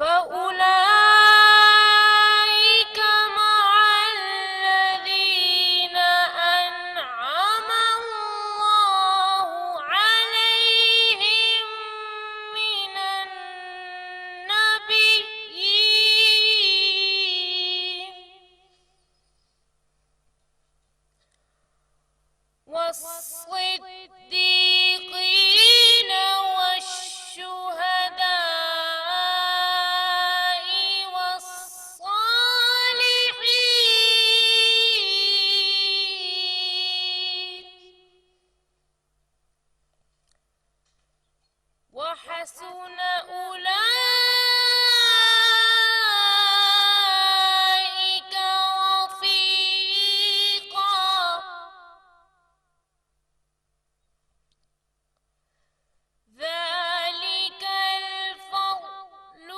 فأولئك مع الذين أنعم الله عليهم من النبيين والصديقين والشهداء والصالحين وحسن أولئك رفيقا ذلك الفضل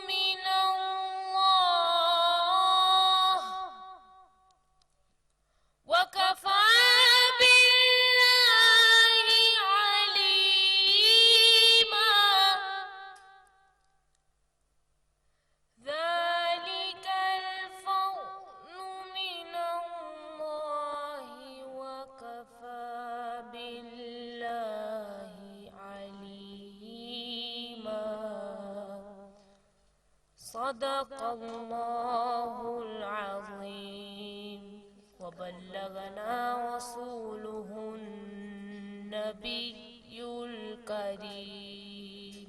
من الله وكفى بالله عليما ذلك الفضل من الله وكفى بالله عليما صدق الله العظيم وبلغنا رسوله النبي الكريم.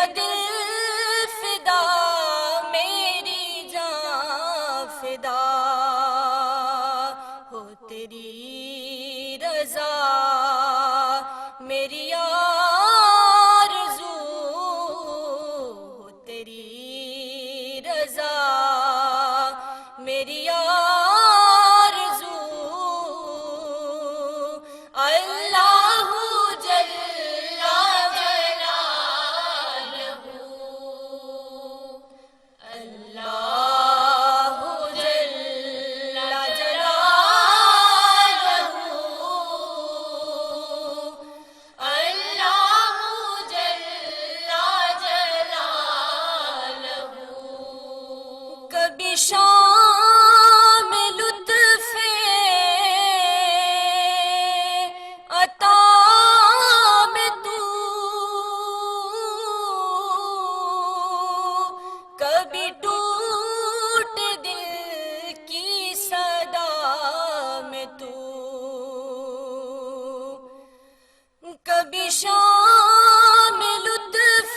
میرا دل فدا، میری جان فدا ہو تیری رضا، میری آرزو ہو تیری رضا، میری آرزو اللہ جل جلالہ، اللہ جل جلالہ، اللہ جل جلالہ، کبھی شام لطف عطا میں تو، کبھی ٹوٹ دل کی صدا میں تو، کبھی شام لطف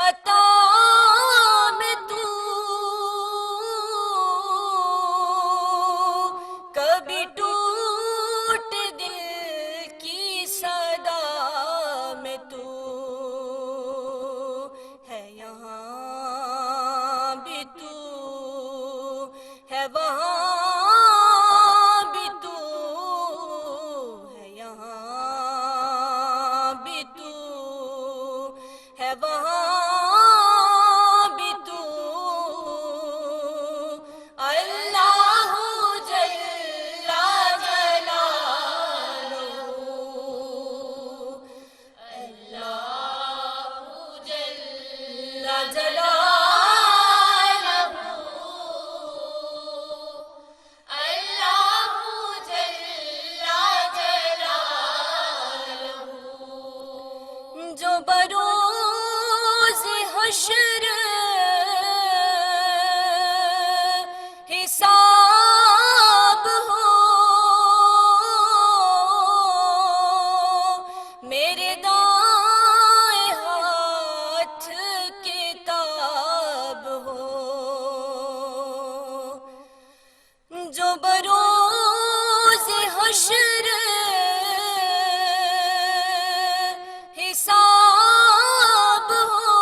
عطا میں تو، کبھی ٹوٹ دل کی صدا میں تو، ہے یہاں بھی تو، ہے وہاں بھی تو، ہے یہاں بھی تو، ہے وہاں بھی تو، اللہ جل جلالہ، اللہ جل جلالہ، اللہ جل جلالہ، جو بروز حشر حساب ہو، میرے دائیں ہاتھ کتاب ہو، جو بروز حشر حساب ہو،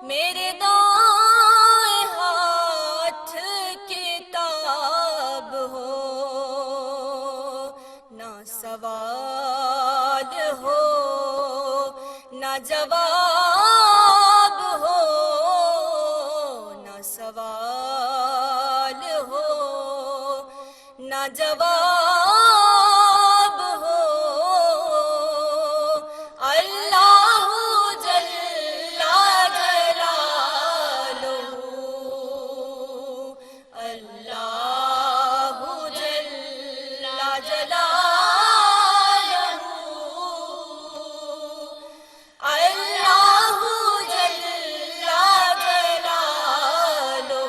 میرے دائیں ہاتھ کتاب ہو، نہ سوال ہو نہ جواب ہو، نہ سوال ہو نہ جواب ہو، اللہ جل جلالہ، اللہ جل جلالہ، اللہ جل جلالہ۔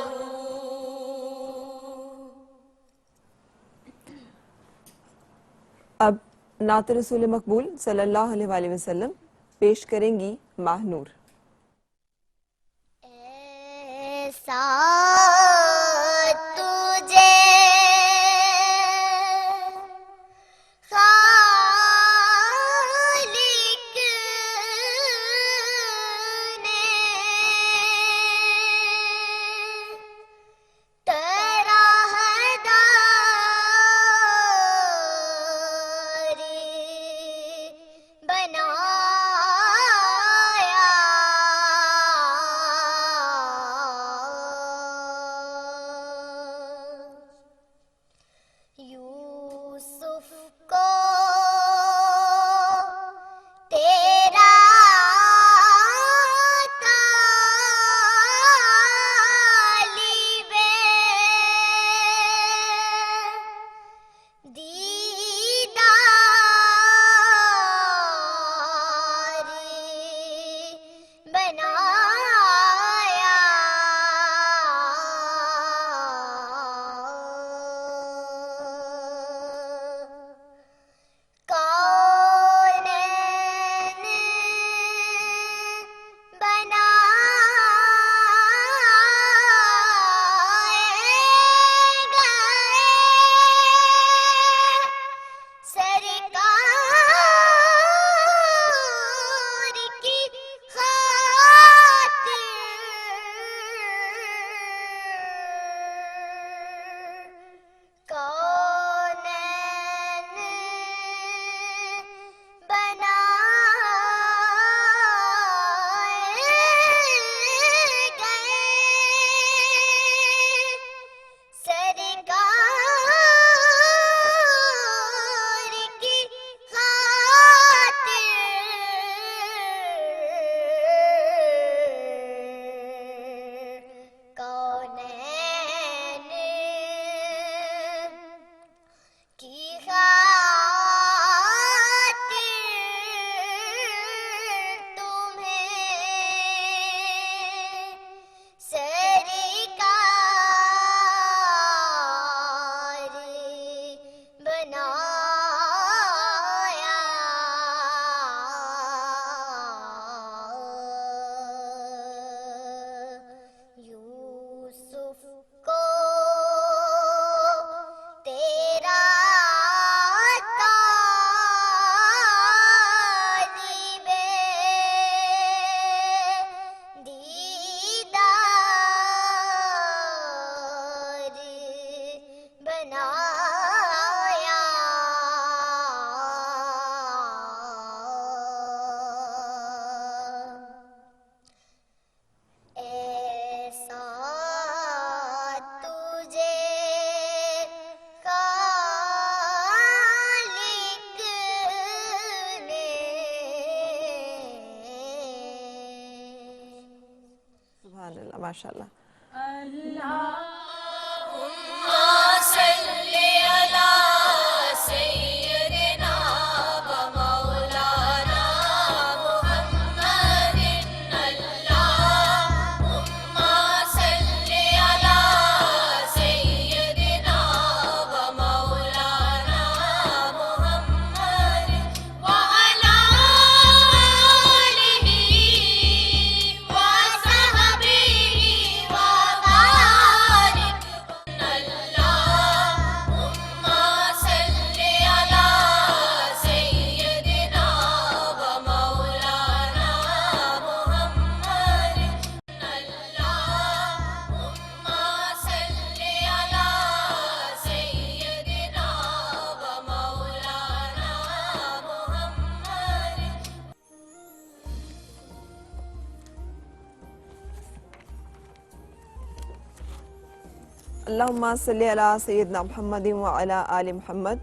اب نعت رسول مقبول صلی اللہ علیہ وآلہ وسلم پیش کریں گی ماہ نور۔ ایسا تجھے خالق نے طرحداری بنایا، کی خاطر تمہیں سرکار بنایا یوسف کو تیرا طالب دیدار بنایا ایسا تجھے خالق نے سبحان اللہ، ماشاء اللہ۔ صلی علی سیدنا و مولانا محمد اللہم صلی علی سیدنا و مولانا محمد وعلی آلہ وصحبہ وبارک اللہم صلی علی سیدنا و مولانا محمد اللہم صلی علی سیدنا و مولانا محمد۔ اللہم صلی علی سیدنا محمد وعلی آل محمد۔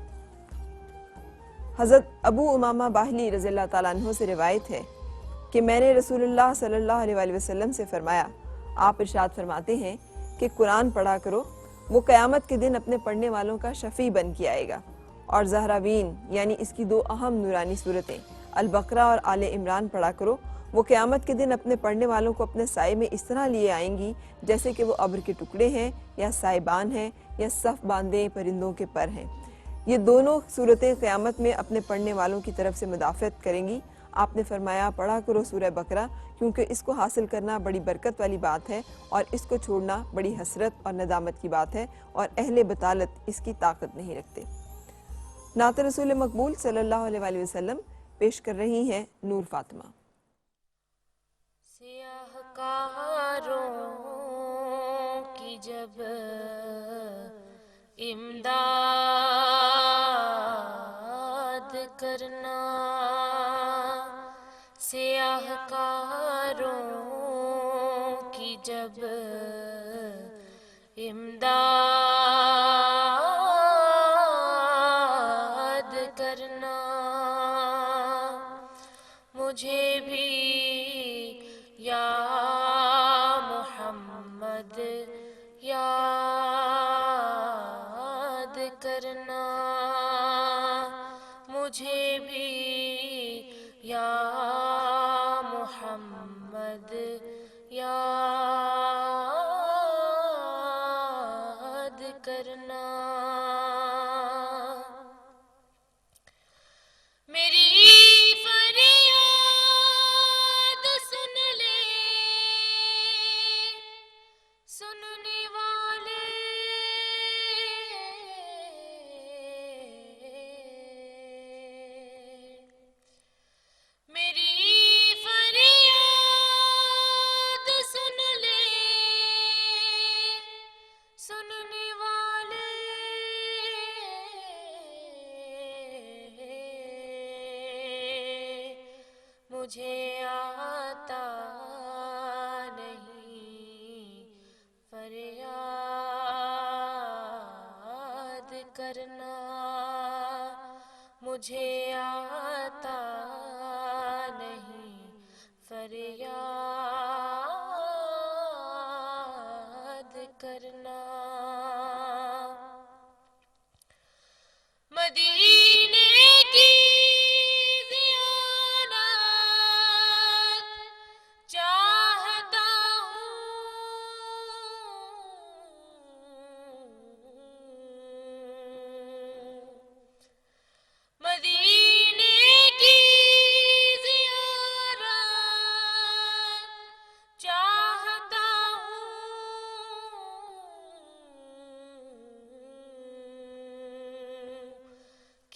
حضرت ابو امامہ باہلی رضی اللہ تعالیٰ عنہ سے روایت ہے کہ میں نے رسول اللہ صلی اللہ علیہ وآلہ وسلم سے فرمایا، آپ ارشاد فرماتے ہیں کہ قرآن پڑھا کرو، وہ قیامت کے دن اپنے پڑھنے والوں کا شفیع بن کے آئے گا۔ اور زہراوین یعنی اس کی دو اہم نورانی صورتیں البقرہ اور آل عمران پڑھا کرو، وہ قیامت کے دن اپنے پڑھنے والوں کو اپنے سائے میں اس طرح لیے آئیں گی جیسے کہ وہ ابر کے ٹکڑے ہیں یا سائبان ہیں یا صف باندھے پرندوں کے پر ہیں۔ یہ دونوں صورتیں قیامت میں اپنے پڑھنے والوں کی طرف سے مدافعت کریں گی۔ آپ نے فرمایا پڑھا کرو سورہ بقرہ، کیونکہ اس کو حاصل کرنا بڑی برکت والی بات ہے اور اس کو چھوڑنا بڑی حسرت اور ندامت کی بات ہے، اور اہل بطالت اس کی طاقت نہیں رکھتے۔ نعت رسول مقبول صلی اللہ علیہ وآلہ وسلم پیش کر رہی ہیں نور فاطمہ۔ سیاہ کاروں کی جب امداد کرنا، سیاہ کاروں کی جب امداد کرنا، مجھے بھی یا محمد یاد کرنا، مجھے بھی یا محمد یاد کرنا۔ میری فریاد سن لے سننے والے، میری فریاد سن لے سننے والے، مجھے آتا نہیں فریاد کرنا، مجھے آتا نہیں فریاد کرنا۔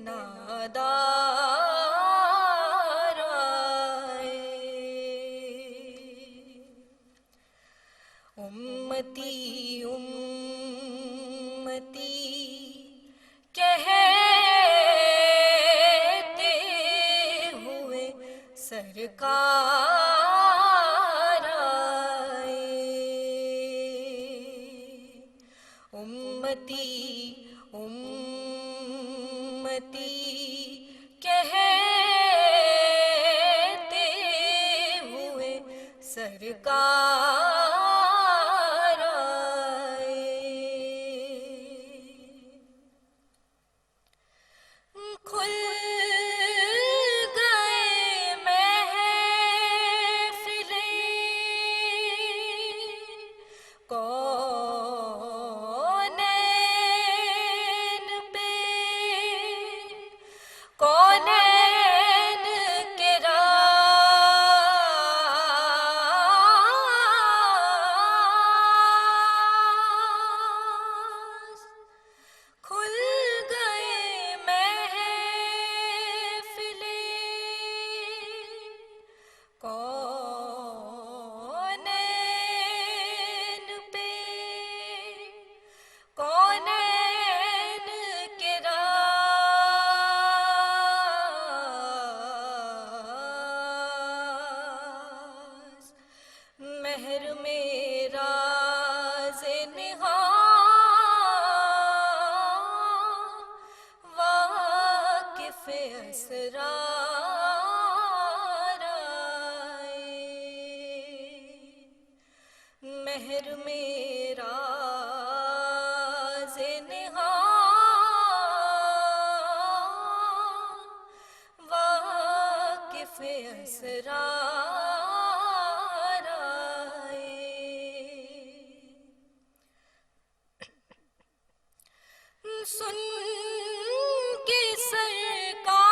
نادار آئے امتی امتی کہتے ہوئے سرکار آئے امتی امتی کہتے ہوئے سرکار آئے کھل گئے محفلیں کونین پہ کونین کے راز کھل گئے محفلیں کونین پہ کونین کے راز مہر میں راز نہاں واقف اسرار آئے مہر میں راز نہاں واقف اسرار آئے سن کے سرکار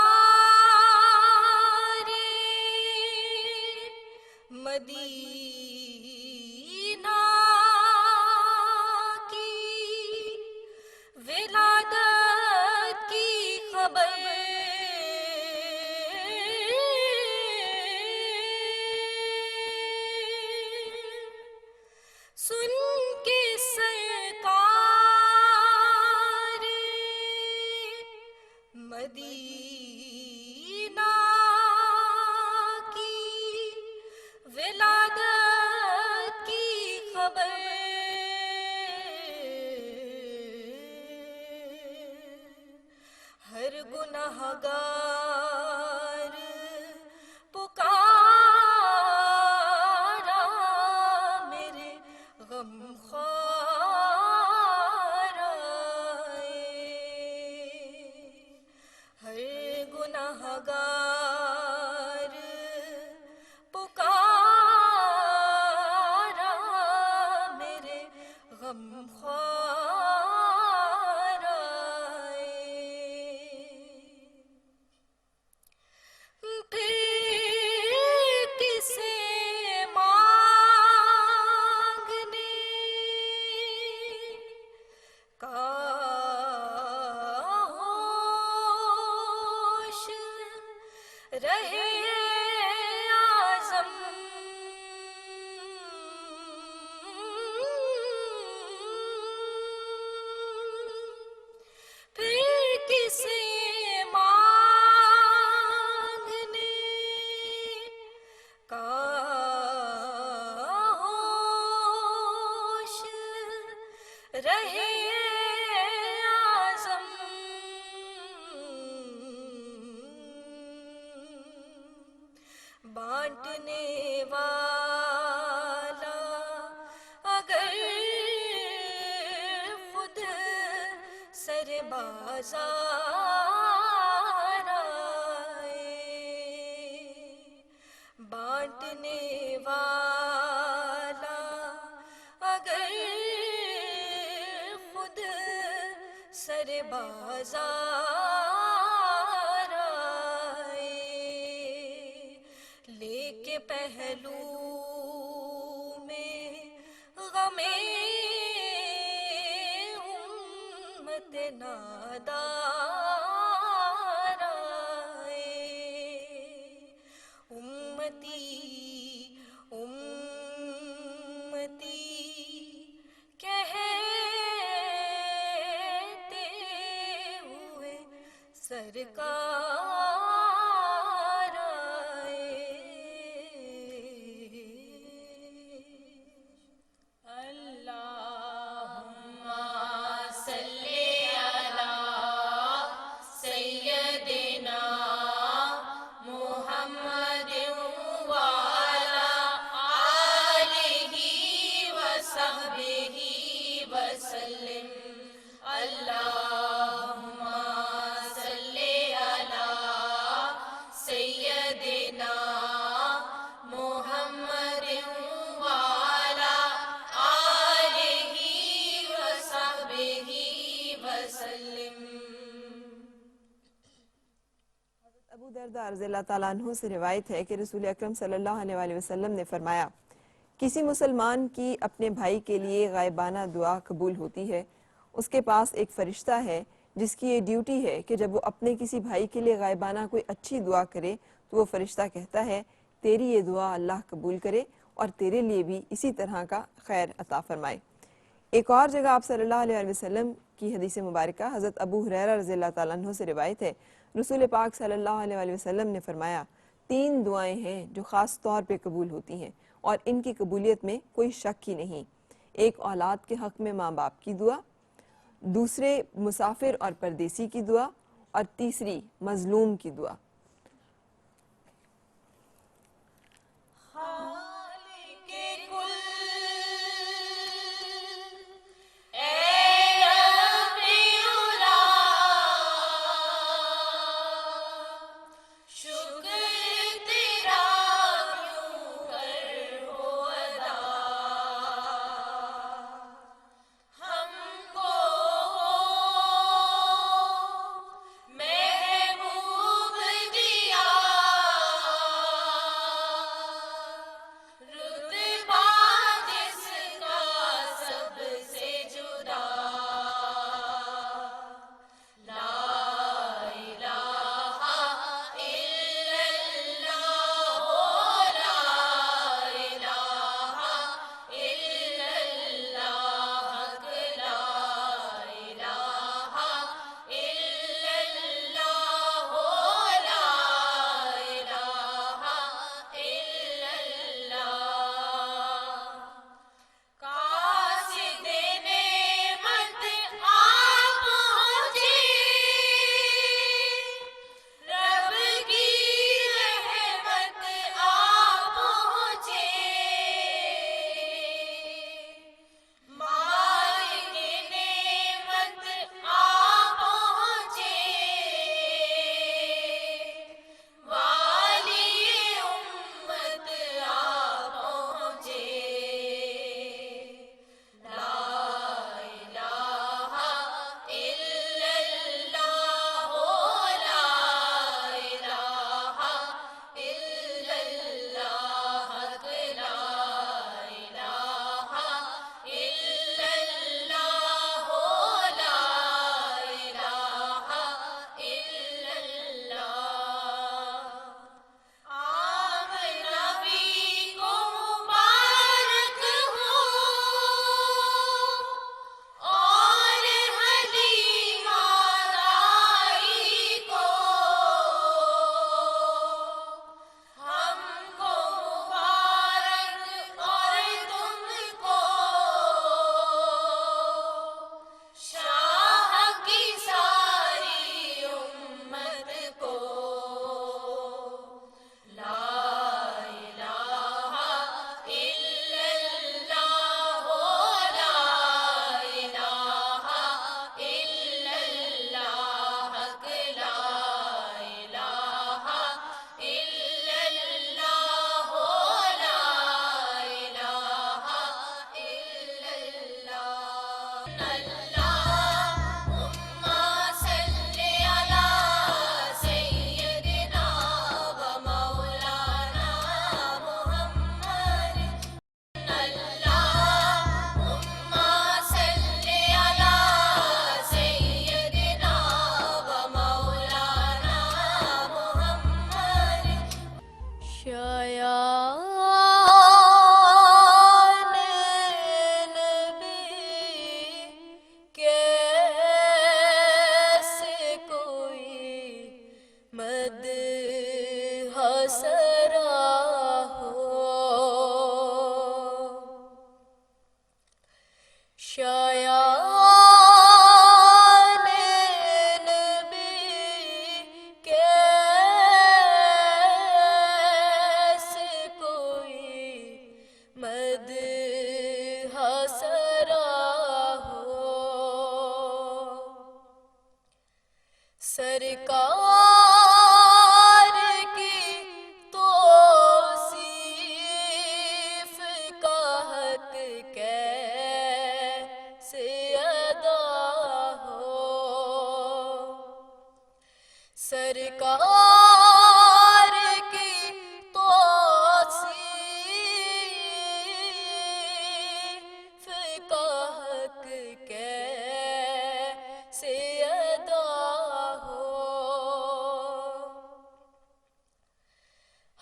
مدینہ کی ولادت کی خبر سن کے سرکار مدینہ کی ولادت کی خبر ہر گنہگار پکارا میرے غم خوار آئے ہر گنہگار پکارا میرے غم خوار آئے پھر کسے مانگنے کا ہوش رہے اعظم پھر کسے مانگنے کا ہوش رہے اعظم بانٹنے والا اگر خود سر بازار آئے بانٹنے والا اگر خود سر بازار آئے لے کے پہلو میں غم امت نادار سرکار آئے اللہم صلی علی سیدنا محمد وعلی آلہ وصحبہ وسلم اللہم صلی علی سیدنا محمد وعلی آلہ وصحبہ وسلم۔ ابو درداء رضی اللہ تعالیٰ عنہ سے روایت ہے کہ رسول اکرم صلی اللہ علیہ وآلہ وسلم نے فرمایا کسی مسلمان کی اپنے بھائی کے لیے غائبانہ دعا قبول ہوتی ہے، اس کے پاس ایک فرشتہ ہے جس کی یہ ڈیوٹی ہے کہ جب وہ اپنے کسی بھائی کے لیے غائبانہ کوئی اچھی دعا کرے تو وہ فرشتہ کہتا ہے تیری یہ دعا اللہ قبول کرے اور تیرے لیے بھی اسی طرح کا خیر عطا فرمائے۔ ایک اور جگہ آپ صلی اللہ علیہ وسلم کی حدیث مبارکہ حضرت ابو ہریرہ رضی اللہ تعالیٰ عنہ سے روایت ہے، رسول پاک صلی اللہ علیہ وسلم نے فرمایا 3 دعائیں ہیں جو خاص طور پہ قبول ہوتی ہیں اور ان کی قبولیت میں کوئی شک ہی نہیں۔ ایک اولاد کے حق میں ماں باپ کی دعا، دوسرے مسافر اور پردیسی کی دعا، اور تیسری مظلوم کی دعا۔ خالق کل اے رب اولا شکر تیرا کیوں کر ہو ادا ہم کو محبوب مد حسرا ہو شایان نبی کیسے کوئی مد حسرا ہو سرکار کی توصیف کا حق کیسے ادا ہو سرکار کی توصیف کا حق کیسے ادا ہو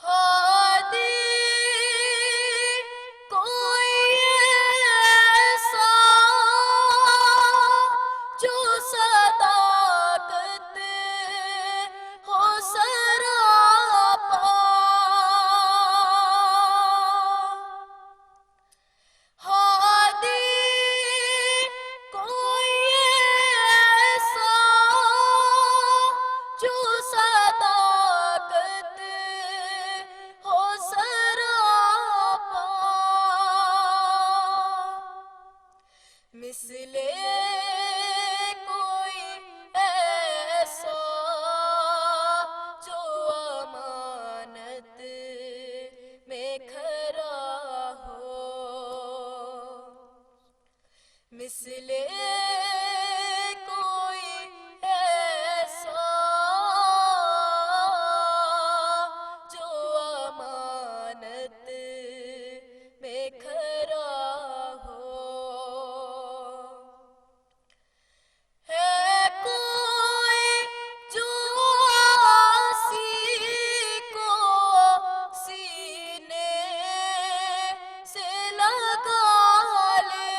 ہادی کوئی ایسا جو صداقت ہو سراپا ہادی کوئی ایسا جو صداقت ہو سراپا مثل کوئی ایسا جو امانت میں کھرا ہو مثل کوئی ایسا جو امانت میں کھرا ہو ہے کوئی جو آسی کو سینے سے لگا لے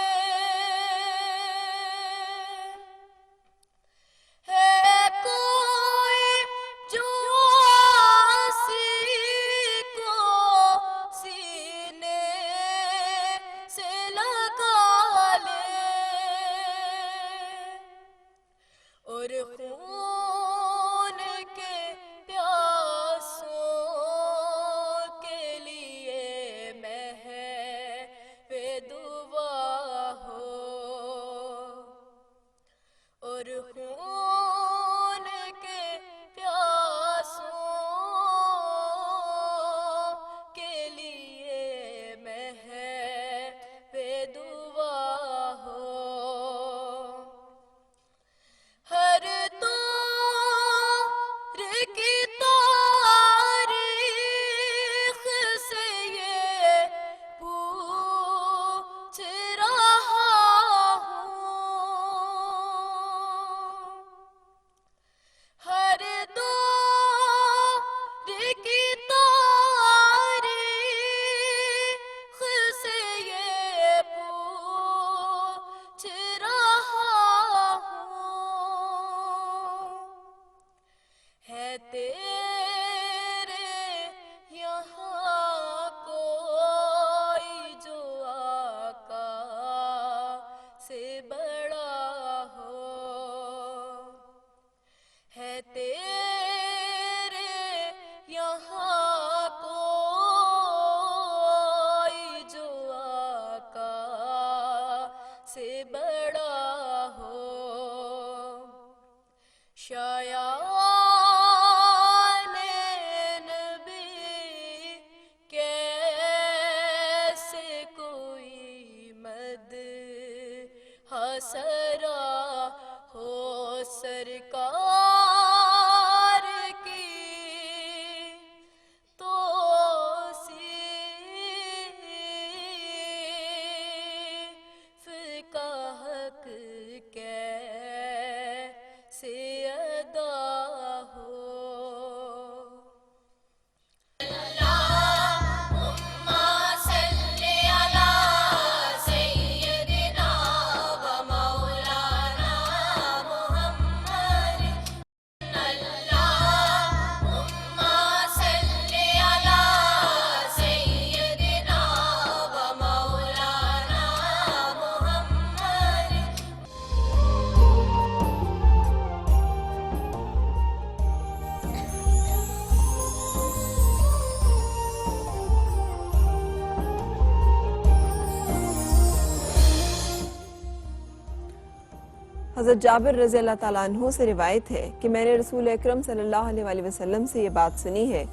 حضرت جابر رضی اللہ تعالیٰ عنہ سے روایت ہے کہ میں نے رسول اکرم صلی اللہ علیہ وسلم سے یہ بات سنی ہے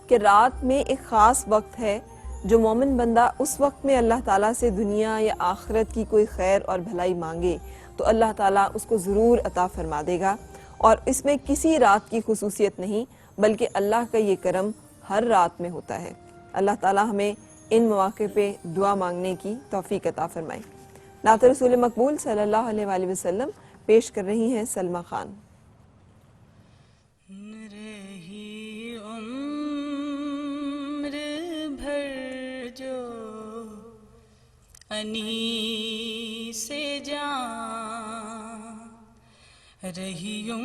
کہ رات میں ایک خاص وقت ہے جو مومن بندہ اس وقت میں اللہ تعالیٰ سے دنیا یا آخرت کی کوئی خیر اور بھلائی مانگے تو اللہ تعالیٰ اس کو ضرور عطا فرما دے گا، اور اس میں کسی رات کی خصوصیت نہیں بلکہ اللہ کا یہ کرم ہر رات میں ہوتا ہے۔ اللہ تعالیٰ ہمیں ان مواقع پہ دعا مانگنے کی توفیق عطا فرمائے۔ نعت رسول مقبول صلی اللہ علیہ وآلہ وسلم پیش کر رہی ہیں سلمہ خان۔ رہی عمر بھر جو انی سے جان، رہی عمر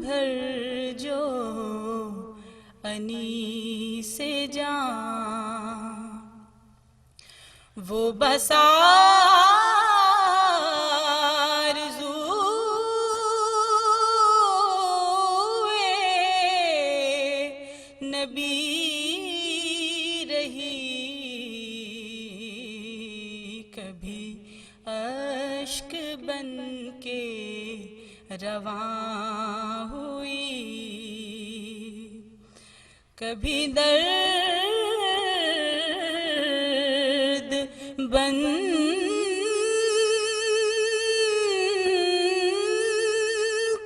بھر جو انی سے جان، وہ بسا نبی رہی، کبھی اشک بن کے رواں ہوئی، کبھی درد بن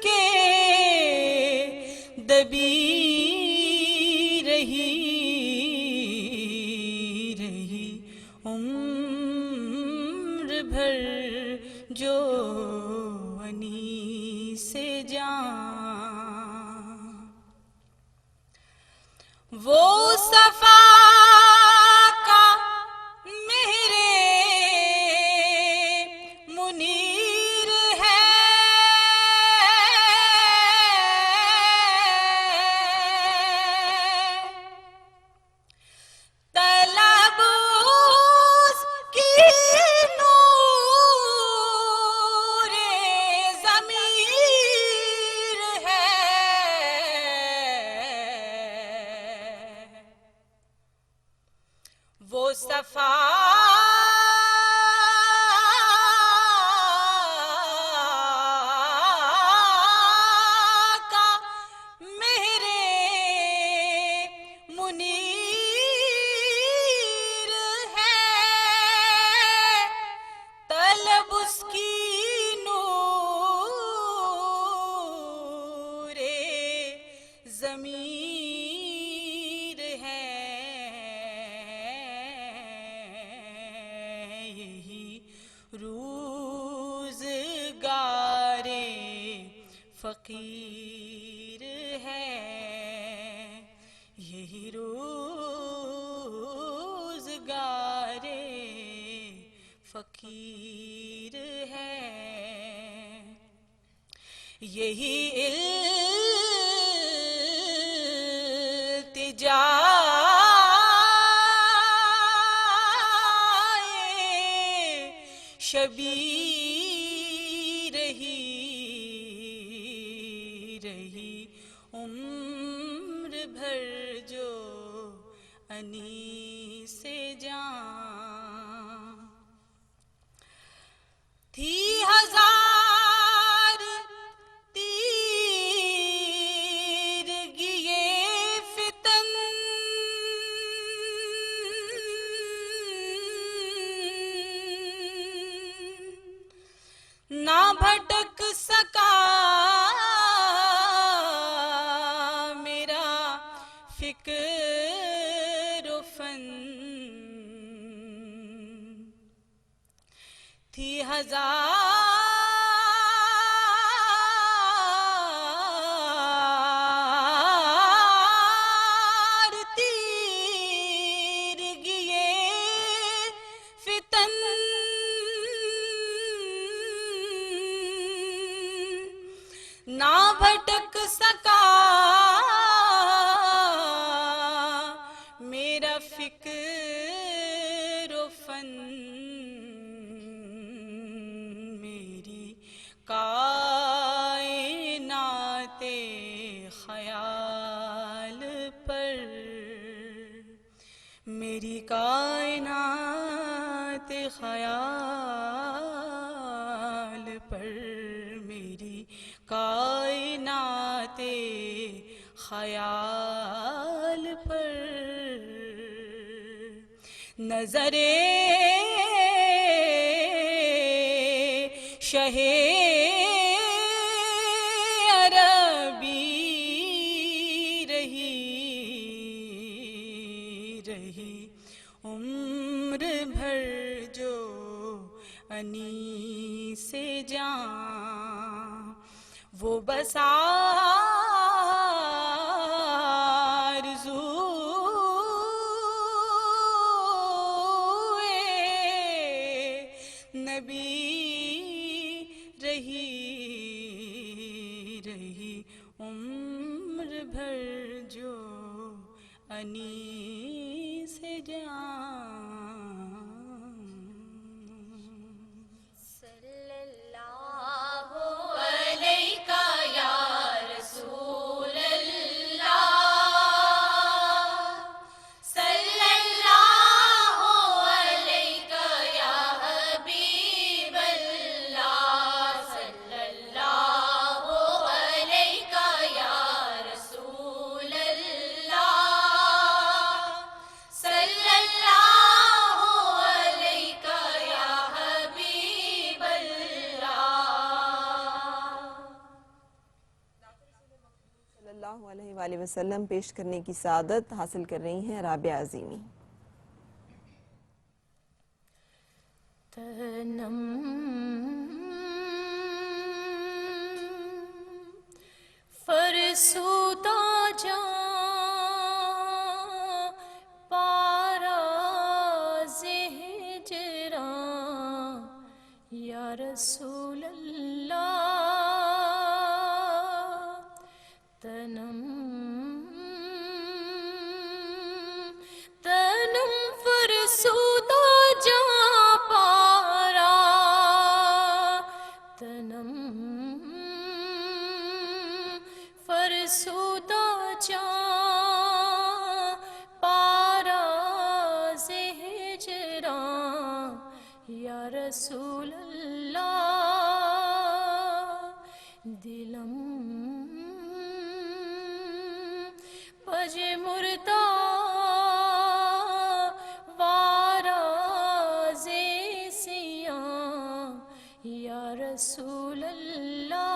کے دبی رہی عمر بھر جو انی سے جان، وہ صفا کا میرے منیر ہے، طلب اس کی نور ضمیر ہے، وہ صفا کا میرے منیر ہے، طلب اس کی نور ضمیر ہے، یہی روزگار فقیر ہے، یہی روزگار فقیر ہے، یہی التجا شبیر رہی عمر بھر جو انی سے جان، تھی ہزار تیرگی یہ فتن، نہ بھٹک سکا میرا فکر و فن، تھی ہزار تیرگی یہ فتن، نہ بھٹک سکا میرا فکر و فن، میری کائنات خیال پر، میری کائنات خیال کائناتے خیال پر نظرے شہ عربی رہی عمر بھر جو انی سے جان وہ بس آرزوئے نبی رہی عمر بھر جو انی سے جان صلی اللہ علیہ یا رسول اللہ صلی اللہ علیہ یا حبیب اللہ صلی اللہ علیہ یا رسول اللہ صلی اللہ علیہ یا حبیب اللہ صلی اللہ علیہ وآلہ وسلم پیش کرنے کی سعادت حاصل کر رہی ہیں رابعہ عظیمی۔ تنم فرسودہ جاں پاراز ہجراں یا رسول اللہ تنم فرسودہ جاں پارا تنم فرسودہ جاں پارا ہجراں یا رسول اللہ دلم پج مردہ واراز سیاں یا رسول اللہ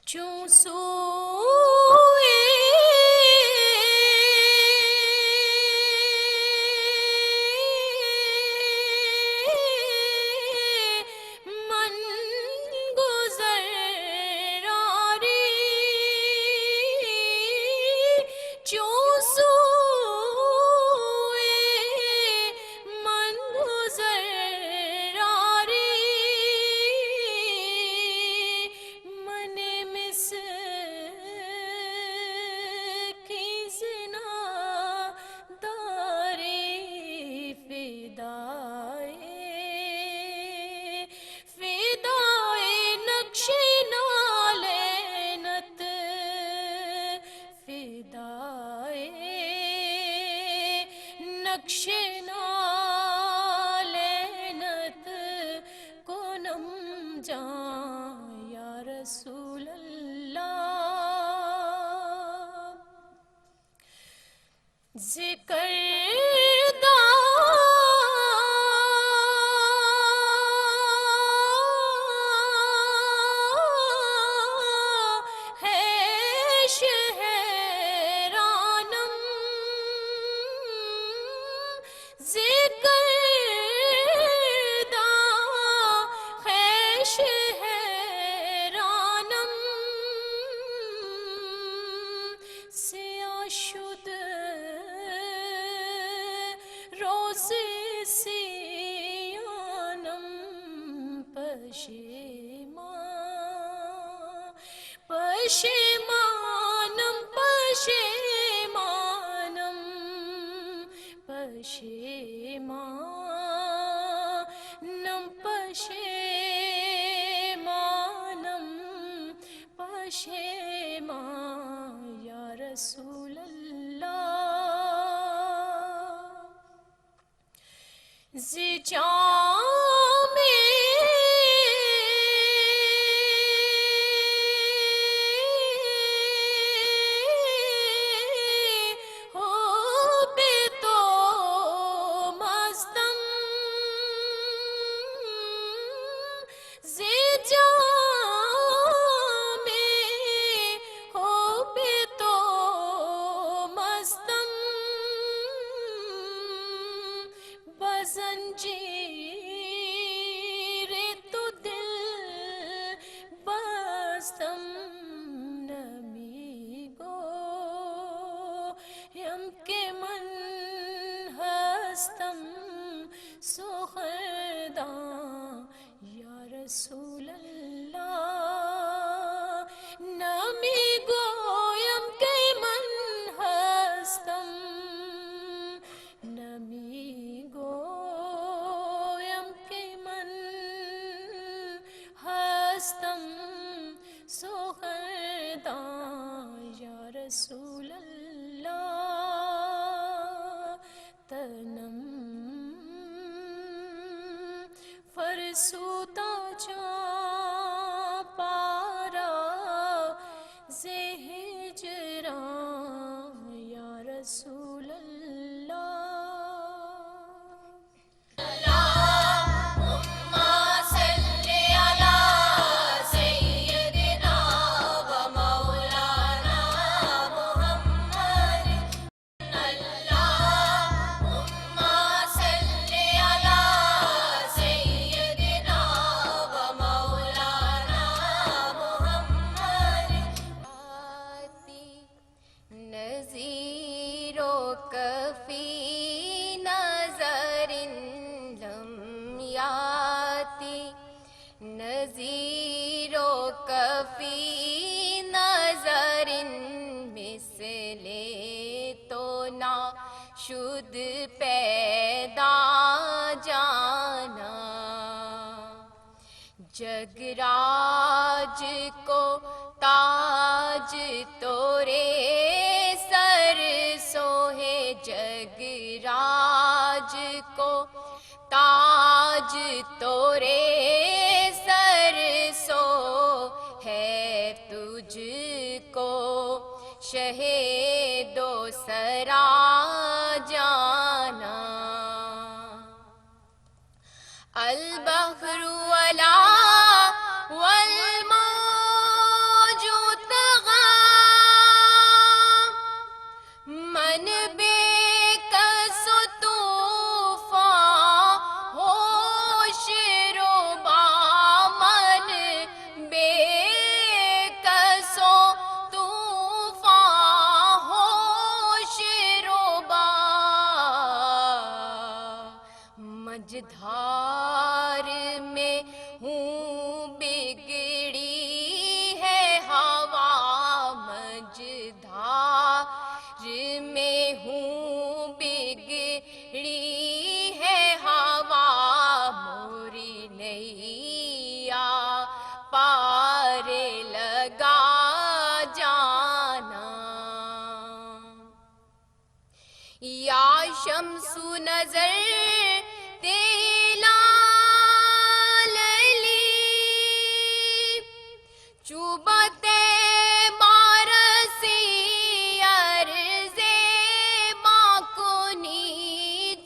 چوں سوئے من گزر آری چوں سوئے من گزر آری من مسکی زنا داری فدائے نقش نالینت فدائے نقش نالینت کنم جان یا رسول اللہ ذکر شد روز سیانم پشیمانم پشیمانم پشیمانم پشیمانم پشیمان یا رسول اللہ زی جام هستم نمیگویم که من هستم سخدا یا رسول الله نمیگویم که من هستم نمیگویم که من هستم سخدا یا رسول الله تنم فرسوتا جا پارا زہجران یا رسول اللہ نذیرو کفی نظر لم یاتی نذیرو کفی نظر مثل تو نہ شد پیدا جانا جگراج کو تاج تورے سر سوہے جگراج کو تاج تورے سر سو ہے تجھ کو شہ دو سرا جانا البحر ولا والموج طغى من بے کس طوفان ہوش ربا من بے کس طوفان ہوش ربا مجدھار میں ہوں بگڑی ہے ہوا مجدھار میں ہوں بگڑی ہے ہوا موری نیا پار لگا جانا یا شمس نظر تیلا للی چوبتے بارسی عرض باکنی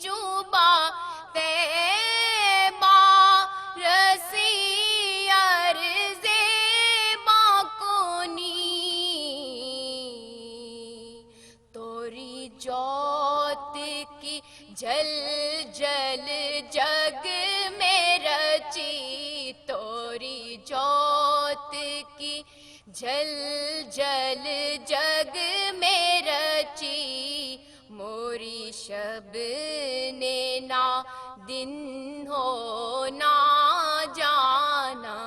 چوبتے بارسی عرض باکنی توری جوت کی جل جل جگ میں رچی توری جوت کی جل جل جگ میں رچی موری شب نے نہ دن ہو نہ جانا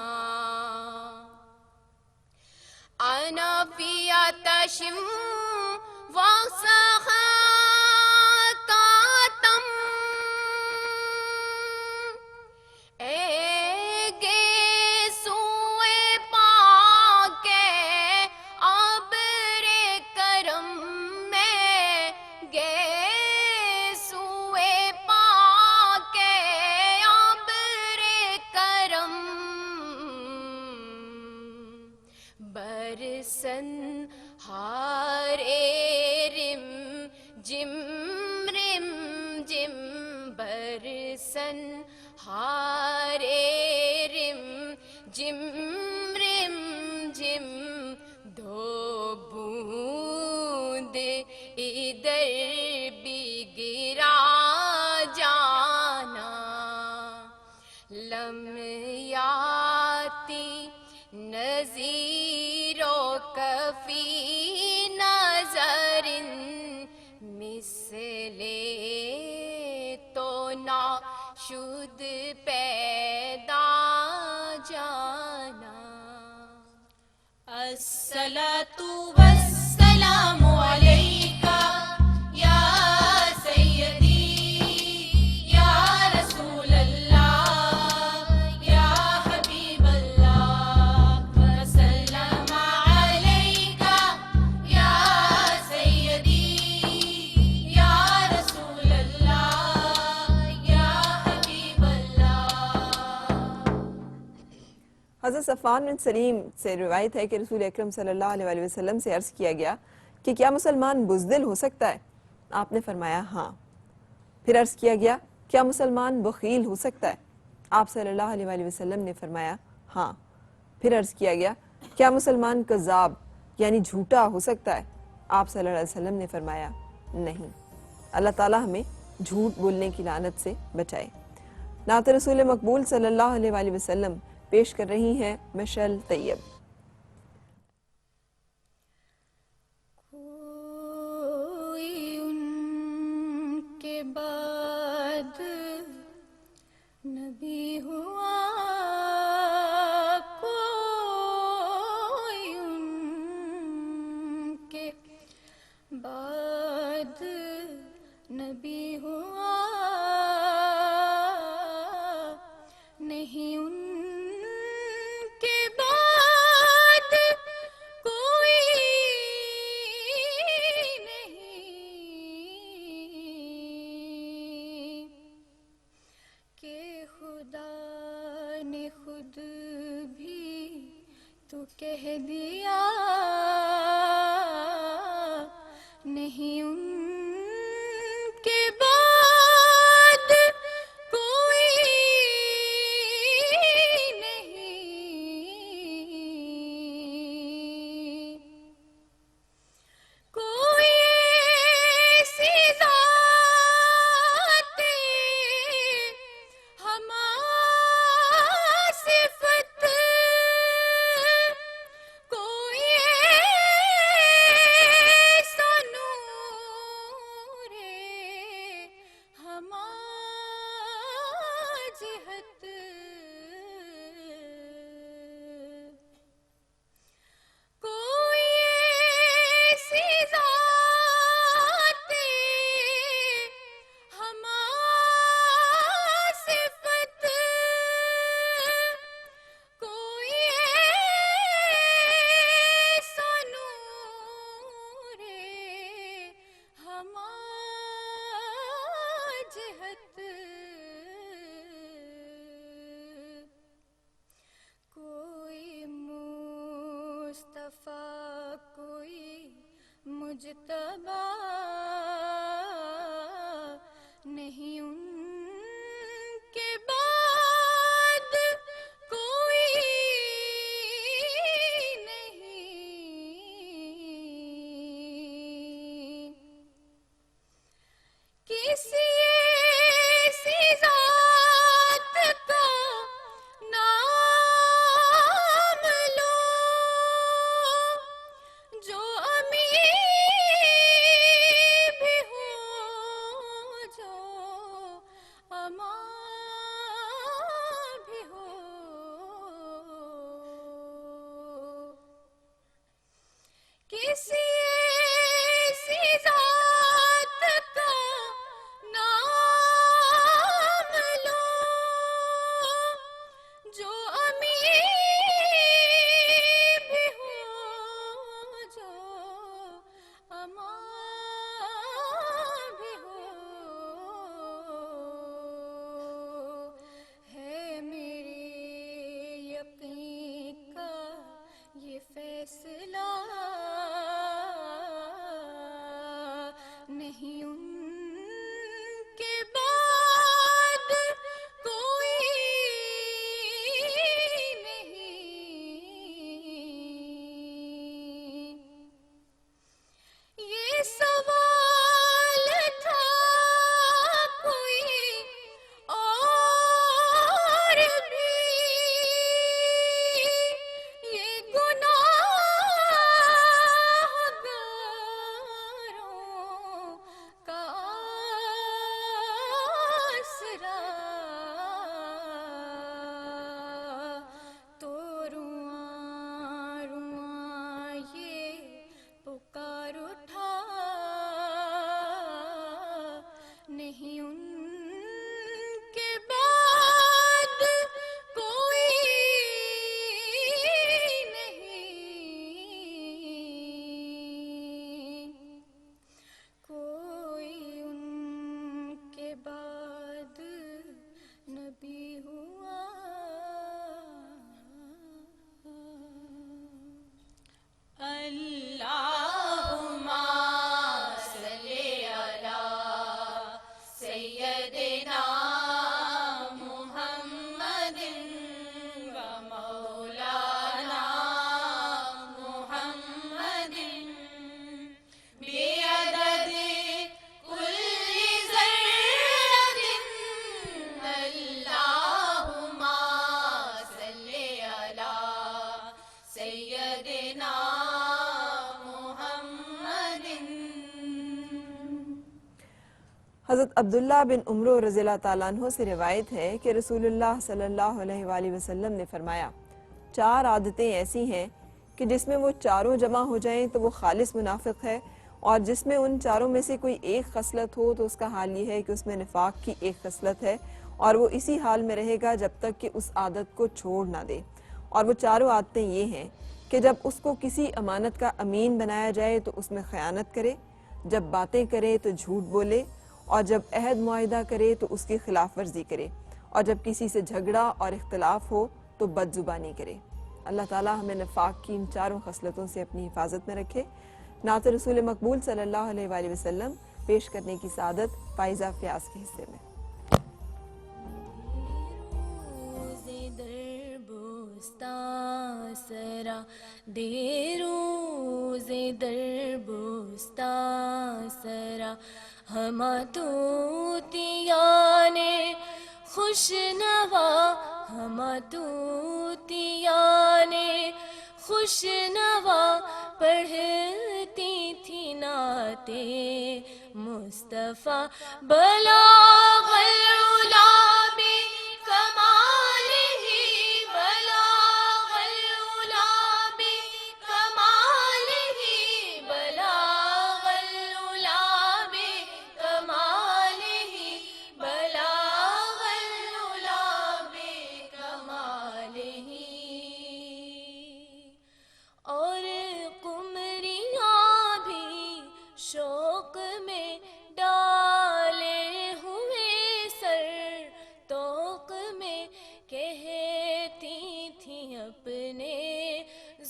انا فی آتشم وسخاتم اے گے سوئے پاک ابر کرم میں گے سوئے پاک ابر کرم برسن ہارے رم جم رم جم برسن ہارے رم جم رم جم دو بوند ادھر بھی گرا جانا لمیاتی نظیروں کفی نظر مثلے تو ناشد پیدا جانا الصلاۃ والسلام علیکہ یا سیدی یا رسول اللہ یا حبیب اللہ وسلم علیکہ یا سیدی یا رسول اللہ یا حبیب اللہ. حضرت صفوان بن سلیم سے روایت ہے کہ رسول اکرم صلی اللہ علیہ وسلم سے عرض کیا گیا کہ کیا مسلمان بزدل ہو سکتا ہے؟ آپ نے فرمایا ہاں. پھر عرض کیا گیا کیا مسلمان بخیل ہو سکتا ہے؟ آپ صلی اللہ علیہ وسلم نے فرمایا ہاں. پھر عرض کیا گیا کیا مسلمان کذاب یعنی جھوٹا ہو سکتا ہے؟ آپ صلی اللہ علیہ وسلم نے فرمایا نہیں. اللہ تعالیٰ ہمیں جھوٹ بولنے کی لعنت سے بچائے. نعت رسول مقبول صلی اللہ علیہ وسلم پیش کر رہی ہیں مشعل طیب. کوئی ان کے بعد نبی ہوا، کوئی ان کے بعد نبی ہوا، نہیں ان کے بعد کوئی نہیں کہ خدا نے خود بھی تو کہہ دیا، نہیں ان کے بعد کوئی نہیں. کوئی ایسی ذات ہمارا صفت، کوئی ایسا نور ہمارا جہت، کوئی ایسی ذات ہمارا صفت، کوئی ایسا نور ہمارا جہت، کوئی مصطفیٰ کوئی مجتبیٰ، نہیں ان کے بعد کوئی نہیں. کسی ایسی ذات کا نام لو جو امیر بھی ہو، جو سیدنا محمد. حضرت عبداللہ بن عمرو رضی اللہ تعالیٰ عنہ سے روایت ہے کہ رسول اللہ صلی اللہ علیہ وآلہ وسلم نے فرمایا 4 عادتیں ایسی ہیں کہ جس میں وہ چاروں جمع ہو جائیں تو وہ خالص منافق ہے، اور جس میں ان چاروں میں سے کوئی ایک خصلت ہو تو اس کا حال یہ ہے کہ اس میں نفاق کی ایک خصلت ہے، اور وہ اسی حال میں رہے گا جب تک کہ اس عادت کو چھوڑ نہ دے. اور وہ چاروں عادتیں یہ ہیں کہ جب اس کو کسی امانت کا امین بنایا جائے تو اس میں خیانت کرے، جب باتیں کرے تو جھوٹ بولے، اور جب عہد معاہدہ کرے تو اس کی خلاف ورزی کرے، اور جب کسی سے جھگڑا اور اختلاف ہو تو بد زبانی کرے. اللہ تعالیٰ ہمیں نفاق کی ان چاروں خصلتوں سے اپنی حفاظت میں رکھے. نعت رسول مقبول صلی اللہ علیہ وآلہ وسلم پیش کرنے کی سعادت پائزہ فیاض کے حصے میں. سرا دے روز در بوستا سرا ہما توتیان خوش نوا ہما توتیان خوش نوا پڑھتی تھی نعت مصطفیٰ بلاغ العلا بکمال ہی بلاغ العلا بکمال ہی بلاغ العلا بکمال ہی بلاغ العلا بکمال ہی. اور قمریاں بھی شوق میں ڈالے ہوئے سر توق میں کہتی تھیں اپنے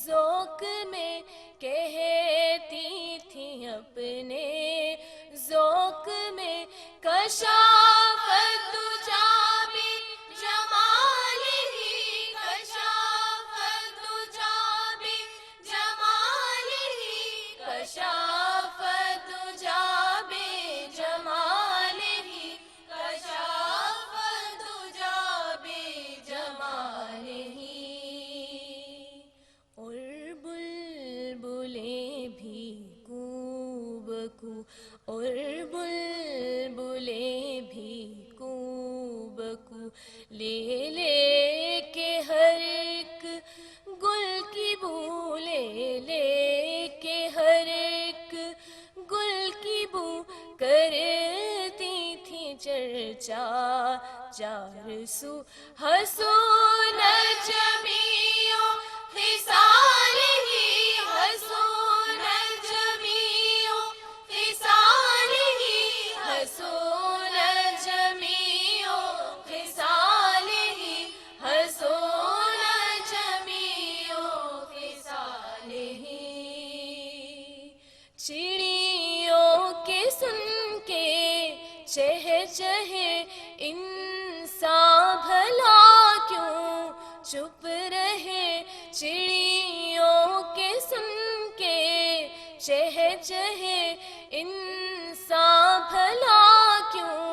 ذوق میں کہتی تھیں اپنے ذوق میں کشافت تجا بھی جمال ہی کشافت تجا بھی جمال ہی کشافت تجا بھی جمال ہی کشافت تجا بھی جمال ہی. اور بلبلیں بھی کو بکو اور بلبلیں بھی کو بکو لے لے کے ہر ایک گل کی بو لے لے کے ہر ایک گل کی بو کرتی تھی چرچا چار سو حسون جمیع خصال ہی حسون جمیع خصال ہی حسون جمیع خصال ہی حسون جمیع خصال ہی. چڑیوں کے سن کے چہ چہے انسان بھلا کیوں چپ رہے چڑیوں کے سن کے چہ چہے انسان بھلا کیوں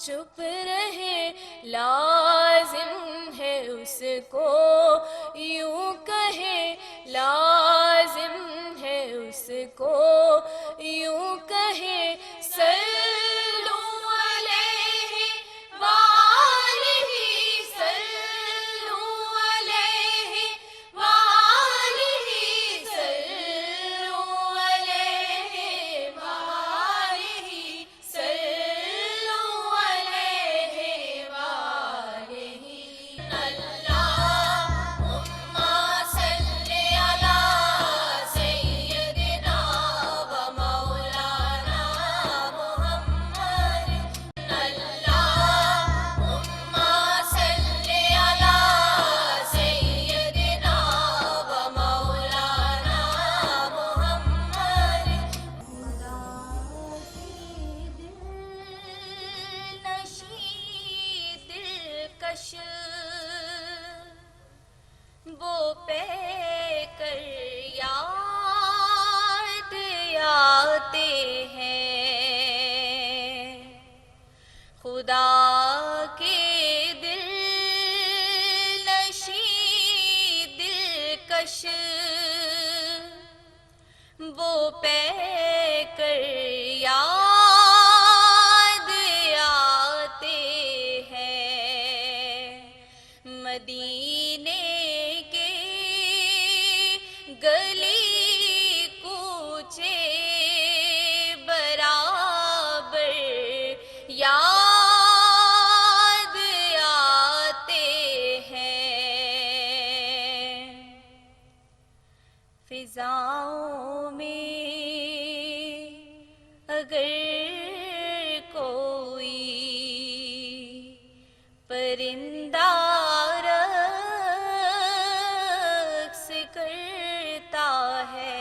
چپ رہے لازم ہے اس کو یوں کہے لازم ہے اس کو یوں کہے صلو علیہ وآلہ صلو علیہ وآلہ صلو علیہ وآلہ صلو علیہ وآلہ. اللہم صل علی وہ پے کر یاد آتے ہیں مدینے کے گلی کوچے برابر یاد آتے ہیں فضاؤں میں اگر کوئی پرندہ رقص کرتا ہے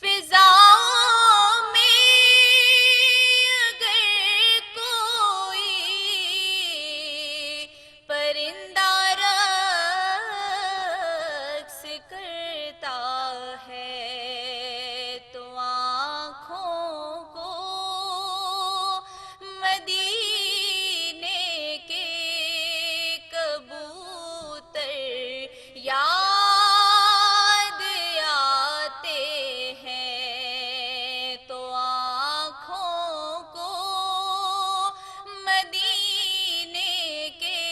فضاؤں میں اگر کوئی پرندہ رقص کرتا ہے تو آنکھوں کو مدینے کے کبوتر یاد آتے ہیں تو آنکھوں کو مدینے کے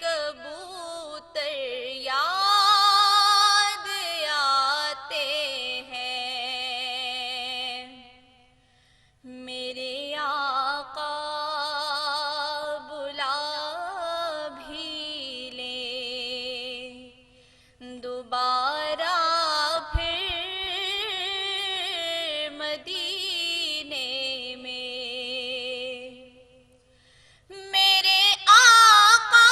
کبوتر یاد آتے ہیں میرے آقا بلا بھی لیں دوبارہ پھر مدینے میں میرے آقا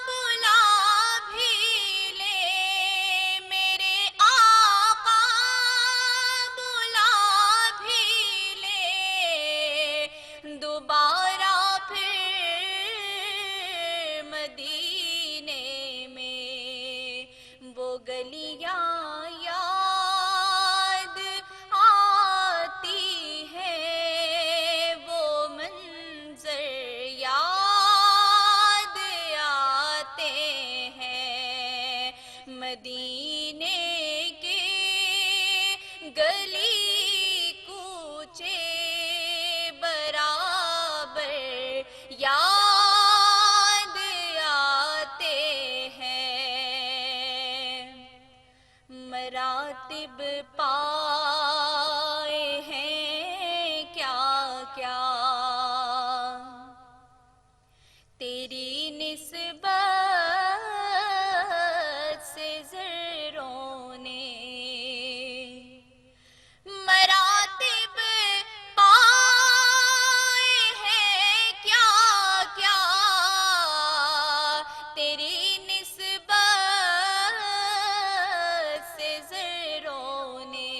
بلا بھی لے میرے آقا بلا بھی لے دوبارہ پھر مدینے میں وہ گلیاں یاد آتی ہیں وہ منظر یاد آتے ہیں مدینے کے گلی کوچے برابر یاد آتے ہیں مراتب پائے ہیں کیا کیا تیری نسبت سے ذروں نے مراتب پائے ہیں کیا کیا تیری نسبت سے ذروں نے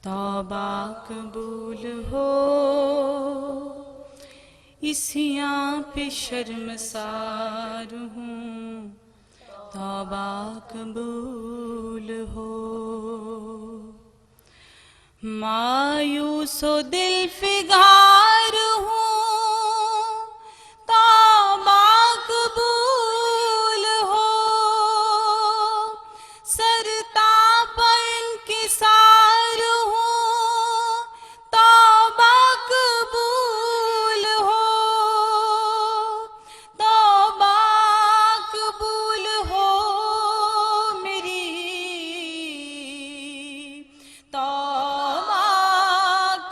توبہ قبول ہو، اسیاں پہ شرمسار ہوں، توبہ قبول ہو۔ مایوس و دل فگار ہوں، توبہ قبول ہو۔ سرتاپ انکسار ہوں، توبہ قبول ہو۔ توبہ قبول ہو میری، توبہ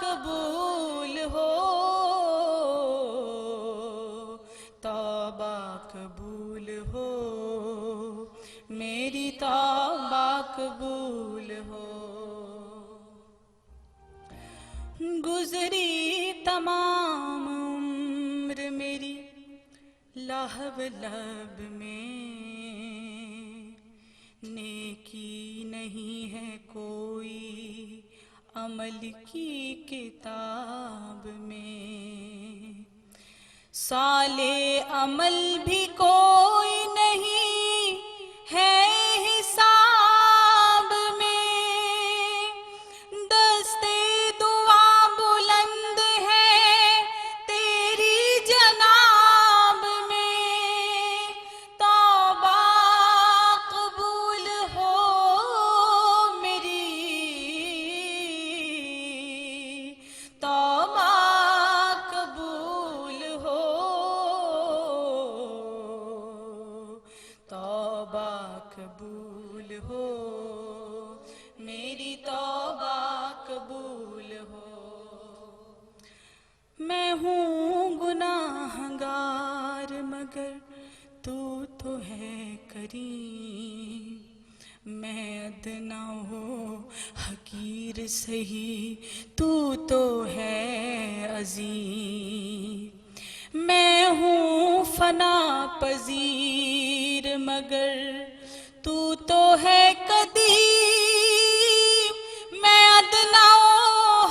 قبول ہو، توبہ قبول ہو میری، توبہ قبول ہو۔ گزری تمام عمر میری لاہو لب میں، نیکی نہیں ہے کوئی عمل کی کتاب میں، صالح عمل بھی کوئی نہیں ہے حساب میں، دستے دعا بلند ہے تیری جناب میں، توبہ قبول ہو میری، توبہ قبول ہو، توبہ قبول ہو میری، توبہ قبول ہو۔ میں ہوں گناہ گار مگر تو ہے کریم، میں ادنا ہو حقیر سہی تو ہے عظیم، میں ہوں فنا پذیر مگر تو ہے قدیم، میں ادنا و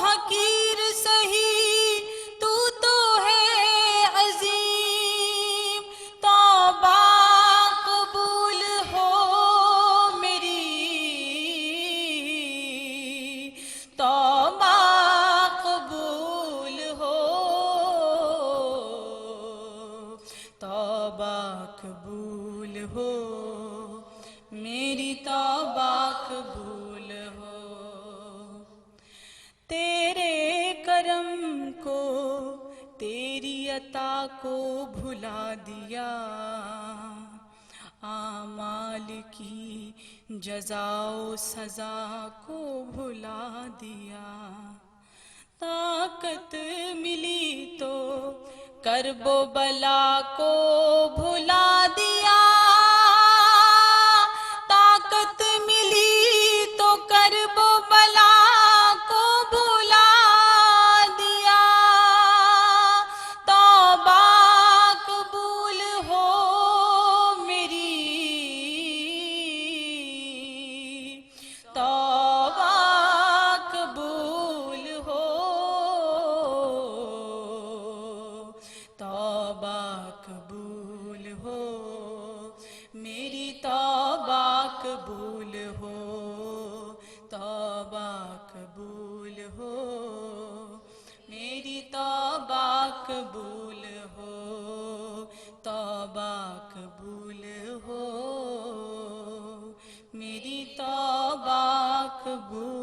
حقیر سہی تو ہے عظیم، توبہ قبول ہو میری، توبہ قبول ہو، توبہ قبول ہو میری، توبہ قبول ہو۔ تیرے کرم کو تیری عطا کو بھلا دیا، اعمال کی جزا و سزا کو بھلا دیا، طاقت ملی تو کرب و بلا کو بھلا دیا، طاقت ملی تو کرب و بلا کو بھلا دیا، توبہ قبول ہو میری، توبہ قبول ہو، توبہ قبول ہو میری، توبہ قبول ہو، توبہ قبول ہو میری، توبہ قبول ہو، توبہ قبول ہو میری، توبہ قبول